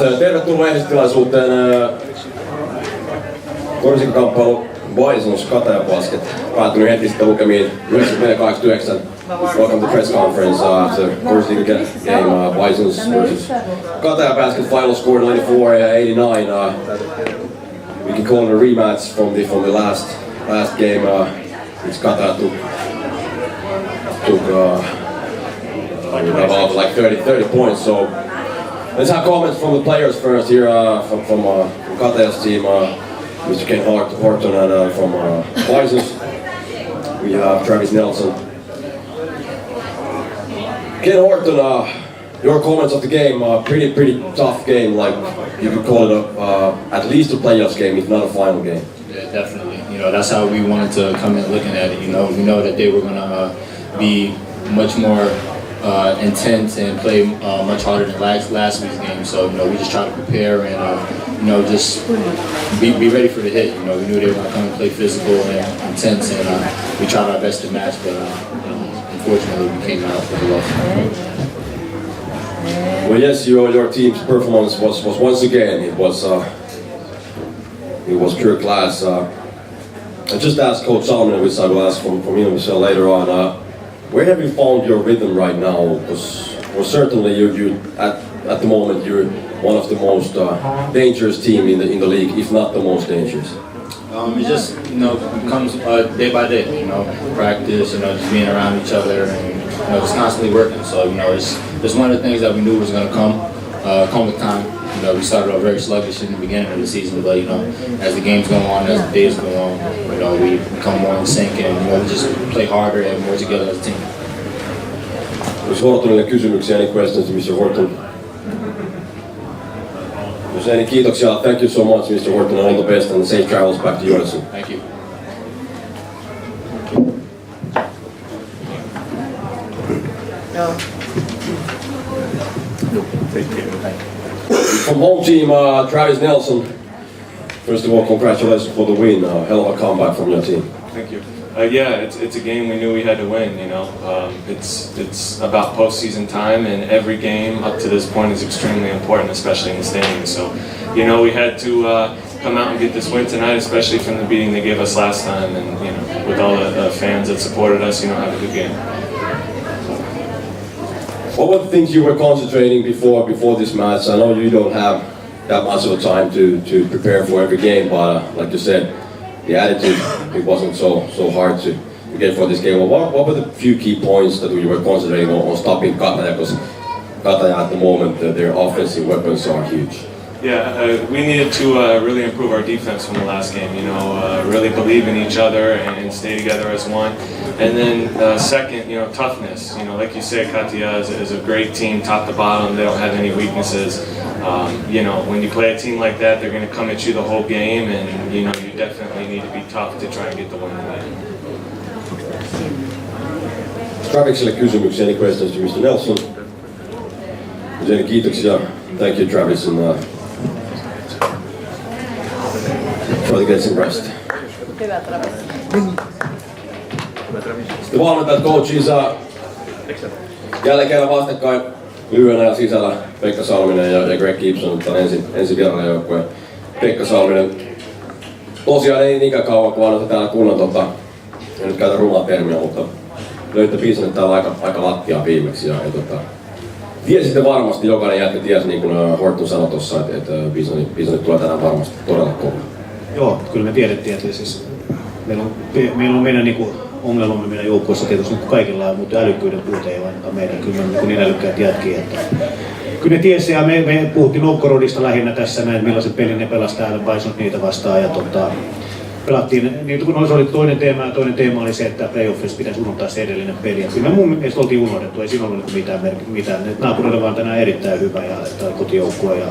Tervetuloa Lehdistötilaisuuteen. Korsikkakamppailu Bisons-Kataja basket päättynyt heti sitten lukemiin 94-89. Welcome to press conference after Korsikka game. Bisons versus Kataja basket final score 94-89. We can call it a rematch from the last game. Which Kataja took about like 30 points. So let's have comments from the players first here from Kataja's team, Mr. Ken Horton, and from Bisons we have Travis Nelson. Ken Horton, your comments of the game, pretty tough game, like you could call it at least a playoffs game, if not a final game. Yeah, definitely. You know, that's how we wanted to come in looking at it. You know, we know that they were gonna be much more intense and play much harder than last week's game. So you know, we just try to prepare and you know, just be ready for the hit. You know, we knew they were gonna come and play physical and intense, and we tried our best to match, but you know, unfortunately we came out with a loss. Well, yes, your team's performance was once again it was pure class. I just asked Coach Salminen, which I will ask from him later on. Where have you found your rhythm right now? Because certainly you at the moment you're one of the most dangerous team in the league, if not the most dangerous. It just comes day by day. You know, practice. You know, just being around each other and just constantly working. So you know, it's one of the things that we knew was going to come with time. You know, we started off very sluggish in the beginning of the season, but you know, as the games go on, as the days go on, you know, we become more in sync and you know, we just play harder and more together as a team. Jos Hortonille kysymyksiä, any questions to Mr. Horton? Jos any, kiitoksia. Thank you so much, Mr. Horton, and all the best and safe travels back to Joensuu. Thank you. From home team, Travis Nelson. First of all, congratulations for the win. Hell of a comeback from your team. Thank you. Yeah, it's a game we knew we had to win. You know, it's about postseason time, and every game up to this point is extremely important, especially in the standings. So, you know, we had to come out and get this win tonight, especially from the beating they gave us last time, and you know, with all the fans that supported us, you know, have a good game. What were the things you were concentrating before this match? I know you don't have that much of a time to prepare for every game, but like you said, the attitude, it wasn't so hard to get for this game. Well, what were the few key points that you were concentrating on stopping Kataja? Because Kataja at the moment, their offensive weapons are huge. Yeah, we needed to really improve our defense from the last game. You know, really believe in each other and stay together as one. And then second, you know, toughness. You know, like you said, Kataja is a great team, top to bottom. They don't have any weaknesses. You know, when you play a team like that, they're going to come at you the whole game, and you know, you definitely need to be tough to try and get the win tonight. Travisille kysymyksiä, any questions to Mr. Nelson? Any kiitoksia. Thank you, Travis, and try to get some rest. Sitten valmentajat, coaches, jälleen kerran vastakkain lyhyenä ja sisällä Pekka Salminen ja Greg Gibson, mutta ensin vierailijoukkueen Pekka Salminen. Tosiaan ei niinkään kauan kun annatte täällä kunnon, en nyt käytä rumaa termiä, mutta löitte Bisonet täällä aika lattiaa viimeksi. Ja tiesitte varmasti, jokainen jätkä tiesi, niin kuin Horton sanoi tuossa, että Bisonit tulee tänään varmasti todella kova. Joo, kyllä me tiedettiin, että siis meillä on meidän niinku ongelmamme meidän joukkueessa tietysti niin kaikilla, mutta älykkyyden puute ei ole ainakaan meidän. Kyllä me on niin älykkäät jätkiä. Kyllä ne tiesi, ja me puhuttiin Novgorodista lähinnä tässä näin, millaisen pelin ne pelasi täällä, Bisons niitä vastaan. Ja pelattiin, niin kun se oli toinen teema oli se, että playoffissa pitäisi unohtaa se edellinen peli. Ja kyllä me mun mielestä oltiin unohdettu, ei siinä ollut mitään. Naapurille vaan tänään erittäin hyvä ja kotijoukkue. Ja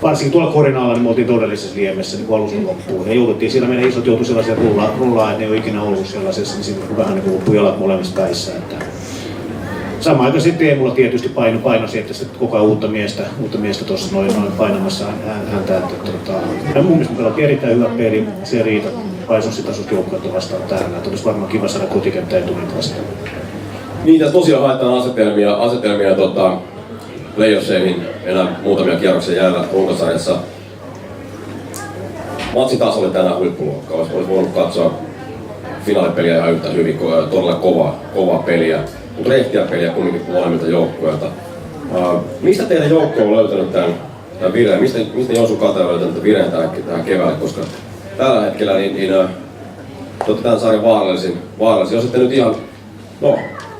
varsinkin tuolla korin alla niin me oltiin todellisessa liemessä niin alusta loppuun. Ja jouduttiin siellä, meidän isot joutui sellaisia rullaa, että ne ei ole ikinä ollut sellaisessa, niin sitten vähän niin loppui jalat molemmista päissä. Samaan aikaan sitten Teemulla tietysti painosi, että sitten koko ajan uutta miestä tuossa noin painamassa häntä. Mun mielestä me pelattiin erittäin hyvä peli, se ei riitä Bisonsin tasoista joukkuetta vastaan täällä. Olisi varmaan kiva saada kotikenttä etunit vastaan. Niin, tässä tosiaan haetaan asetelmia playoffseihin enää muutamia kierroksia jäällä runkosarjassa. Matsin taso oli tänään huippuluokkaa. Olisi voinut katsoa finaalipeliä ihan yhtä hyvin, todella kovaa peliä, mutta rehtiä peliä kumminkin molemmilta joukkueilta. Mistä teidän joukko on löytänyt tämän vireen? Mistä Bisons-Kataja on löytänyt tämän vireen tähän keväälle? Koska tällä hetkellä te olette tämän sarjan vaarallisin. Jos ette nyt ihan,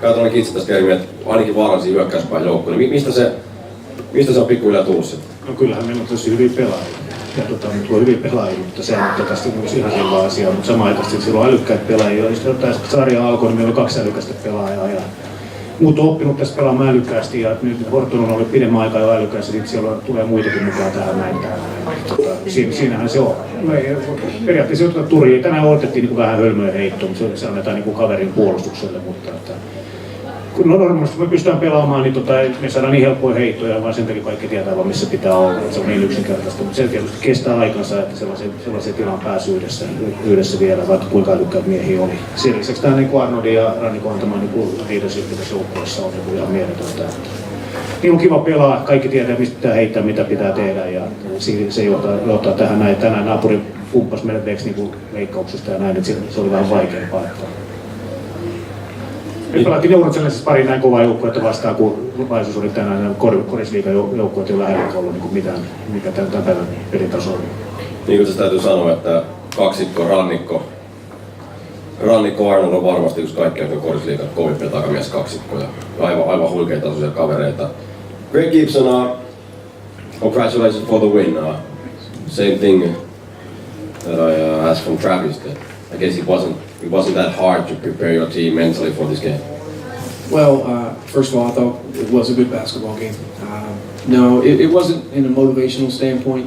käytän itse tästä termiä, että ainakin vaarallisin hyökkäyspään joukko, niin mistä se on pikkuhiljaa tullut sitten? No kyllähän meillä on tosi hyviä pelaajia. Ja nyt on hyviä pelaajia, mutta se on tästä myös ihan selvä asia. Mutta samanaikaisesti silloin älykkäitä pelaajia. Jos sarja alkoi, niin meillä oli 2 älykästä pelaajaa. Ja muut on oppinut tästä pelaamaan älykkäästi. Ja nyt Horton on ollut pidemmän aikaa jo älykäs. Ja sitten siellä tulee muitakin mukaan tähän näin. Siinähän se on. Periaatteessa jotain turjia. Tänään odotettiin niin vähän hölmöä heittoa, mutta se annetaan niin kaverin puolustukselle. Mutta kun normaalisti me pystytään pelaamaan, niin me saadaan niin helppoja heittoja, vaan sen takia kaikki tietää vaan missä pitää olla. Se on niin yksinkertaista, mutta se tietysti kestää aikansa, että sellaisen tilan pääsy yhdessä vielä, vaikka kuinka älykkäät miehiä oli. Sen lisäksi tämä niin Arnoldin ja Rannikon antama leadership, mitä joukkueessa on ihan mieletöntä. Niin on kiva pelaa, kaikki tietää mistä pitää heittää, mitä pitää tehdä ja se johtaa tähän näin. Tänään naapuri pumppasi meidät niin leikkauksesta ja näin, että se oli vähän vaikeampaa. Me pelattiin Euroopan pari näin kovaa joukkuetta vastaan, kun Bisons oli tänään korisliigan joukkueet jo lähellä ollut niin mikä tämän päivän pelitaso oli. Niin kuin täytyy sanoa, että kaksikko Rannikko Arnold on varmasti yksi kaikkein korisliigan kovimpia takamies kaksikkoja. Aivan huikeita tasoisia kavereita. Greg Gibson, congratulations for the win. Same thing that I asked from Travis. I guess it wasn't that hard to prepare your team mentally for this game. Well, first of all, I thought it was a good basketball game. No, it wasn't in a motivational standpoint.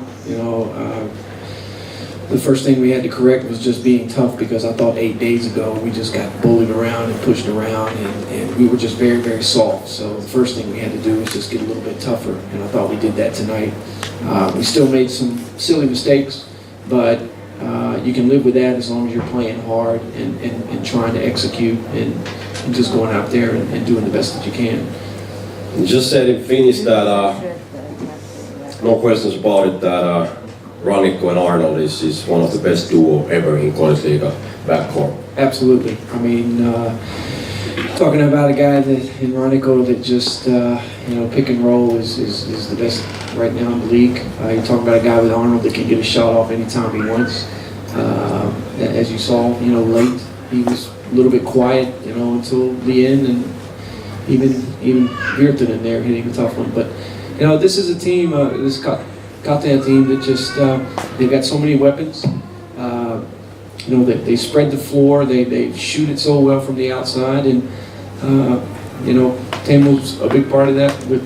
The first thing we had to correct was just being tough because I thought 8 days ago we just got bullied around and pushed around and we were just very, very soft. So the first thing we had to do was just get a little bit tougher, and I thought we did that tonight. We still made some silly mistakes, but you can live with that as long as you're playing hard and trying to execute and just going out there and doing the best that you can. You just said in Finnish that no questions about it that Rannikko and Arnold is one of the best duo ever in Korisliiga backcourt. Absolutely. I mean, talking about a guy in Rannikko that just pick and roll is the best right now in the league. You're talking about a guy with Arnold that can get a shot off anytime he wants. As you saw, late he was a little bit quiet, until the end, and even Virtanen there hitting a tough one. But this is a team, this Kataja team that just they've got so many weapons. They spread the floor, they shoot it so well from the outside, and Teemu's a big part of that with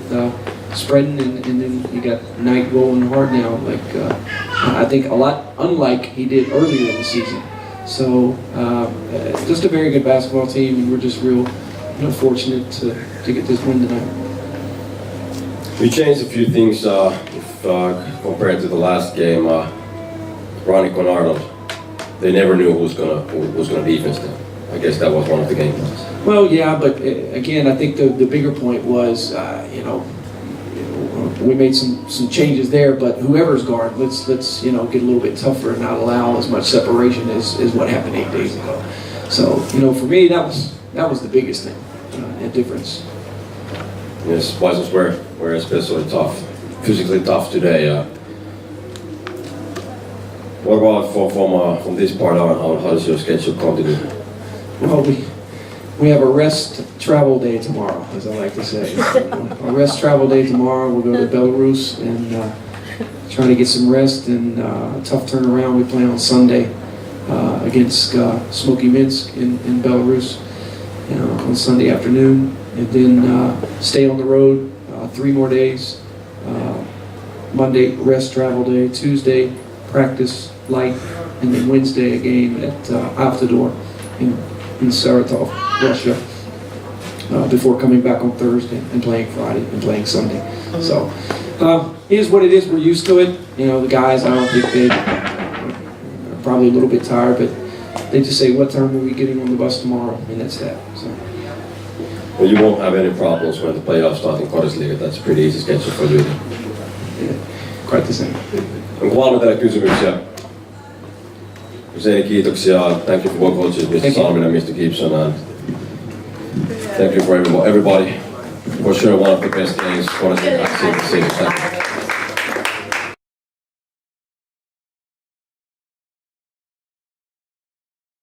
spreading, and then you got Knight rolling hard now, I think a lot unlike he did earlier in the season. So just a very good basketball team, and we're just real fortunate to get this win tonight. We changed a few things compared to the last game. Rannikko and Arnold, they never knew who's gonna defense them. I guess that was one of the game plans. Well, yeah, but again, I think the bigger point was, we made some changes there, but whoever's guard, let's get a little bit tougher and not allow as much separation as what happened 8 days ago. So for me, that was the biggest thing, difference. Yes, Bisons were especially tough, physically tough today. What about from this part on? How does your schedule continue? Well, we have a rest travel day tomorrow, as I like to say. A rest travel day tomorrow. We'll go to Belarus and try to get some rest and tough turnaround. We play on Sunday against Smoky Minsk in Belarus on Sunday afternoon, and then stay on the road 3 more days. Monday rest travel day, Tuesday practice light, and then Wednesday a game at Avtodor in Saratov, Russia, before coming back on Thursday and playing Friday and playing Sunday. So it is what it is. We're used to it. The guys, I don't think they're probably a little bit tired, but they just say, what time are we getting on the bus tomorrow? And that's that. So. Well, you won't have any problems when the playoffs start in Korisliiga. That's a pretty easy schedule for you. Yeah, quite the same. Onko valmentajille kysymyksiä? Jos ei, niin kiitoksia. Thank you for what coaches, Mr. Salminen, Mr. Gibson, and thank you for everybody. For sure, one of the best games Korisliiga has seen this season.